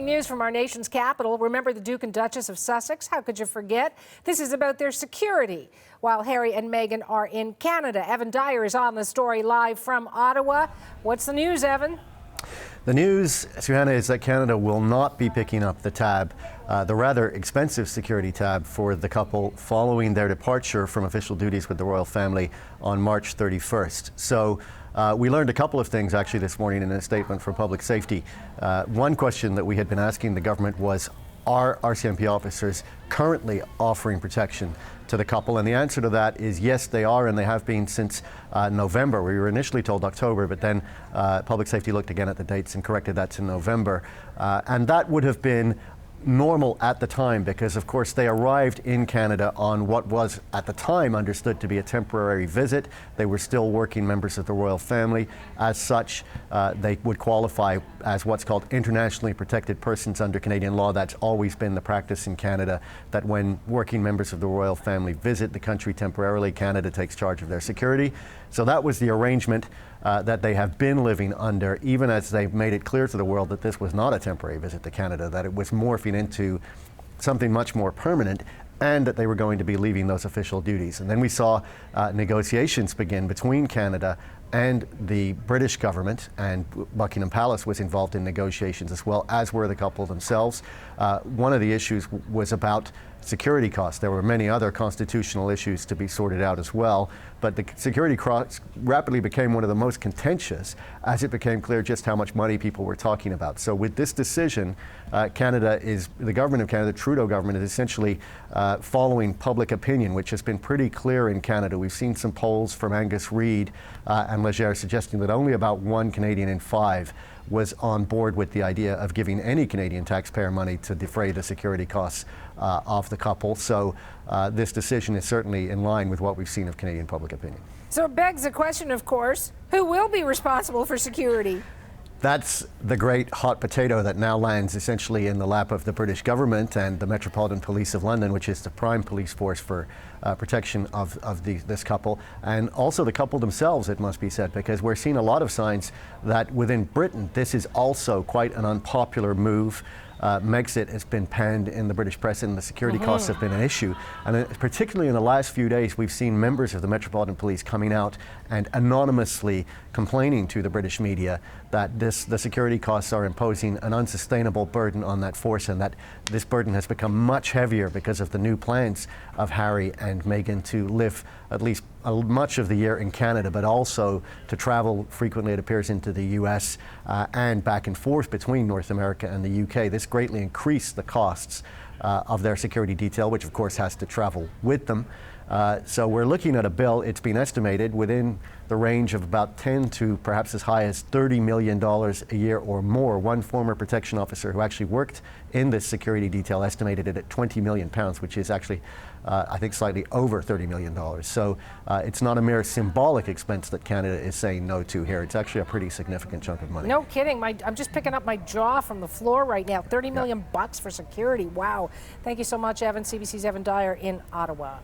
News from our nation's capital. Remember the Duke and Duchess of Sussex? How could you forget? This is about their security while Harry and Meghan are in Canada. Evan Dyer is on the story live from Ottawa. What's the news, Evan? The news, Suhanna, is that Canada will not be picking up the tab, the rather expensive security tab for the couple following their departure from official duties with the royal family on March 31st. So we learned a couple of things actually this morning in a statement from Public Safety. One question that we had been asking the government was, are RCMP officers currently offering protection to the couple? And the answer to that is yes, they are, and they have been since November. We were initially told October, but then Public Safety looked again at the dates and corrected that to November. And that would have been normal at the time because, of course, they arrived in Canada on what was at the time understood to be a temporary visit. They were still working members of the royal family. As such, they would qualify as what's called internationally protected persons under Canadian law. That's always been the practice in Canada, that when working members of the royal family visit the country temporarily, Canada takes charge of their security. So that was the arrangement that they have been living under, even as they've made it clear to the world that this was not a temporary visit to Canada, that it was morphing into something much more permanent, and that they were going to be leaving those official duties. And then we saw negotiations begin between Canada and the British government, and Buckingham Palace was involved in negotiations as well, as were the couple themselves. One of the issues was about security costs. There were many other constitutional issues to be sorted out as well, but the security costs rapidly became one of the most contentious as it became clear just how much money people were talking about. So with this decision, the government of Canada, the Trudeau government, is essentially following public opinion, which has been pretty clear in Canada. We've seen some polls from Angus Reid and Leger suggesting that only about 1 Canadian in 5 was on board with the idea of giving any Canadian taxpayer money to defray the security costs of the couple. So this decision is certainly in line with what we've seen of Canadian public opinion. So it begs the question, of course, who will be responsible for security? That's the great hot potato that now lands essentially in the lap of the British government and the Metropolitan Police of London, which is the prime police force for protection of this couple, and also the couple themselves, it must be said, because we're seeing a lot of signs that within Britain this is also quite an unpopular move. Megxit has been panned in the British press, and the security costs have been an issue. And particularly in the last few days, we've seen members of the Metropolitan Police coming out and anonymously complaining to the British media that the security costs are imposing an unsustainable burden on that force, and that this burden has become much heavier because of the new plans of Harry and Meghan to live at least much of the year in Canada, but also to travel frequently, it appears, into the US and back and forth between North America and the UK. This greatly increased the costs of their security detail, which of course has to travel with them. So we're looking at a bill, it's been estimated, within the range of about 10 to perhaps as high as $30 million a year or more. One former protection officer who actually worked in this security detail estimated it at £20 million, which is actually, I think, slightly over $30 million. So it's not a mere symbolic expense that Canada is saying no to here. It's actually a pretty significant chunk of money. No kidding. I'm just picking up my jaw from the floor right now. $30 million bucks for security. Wow. Thank you so much, Evan. CBC's Evan Dyer in Ottawa.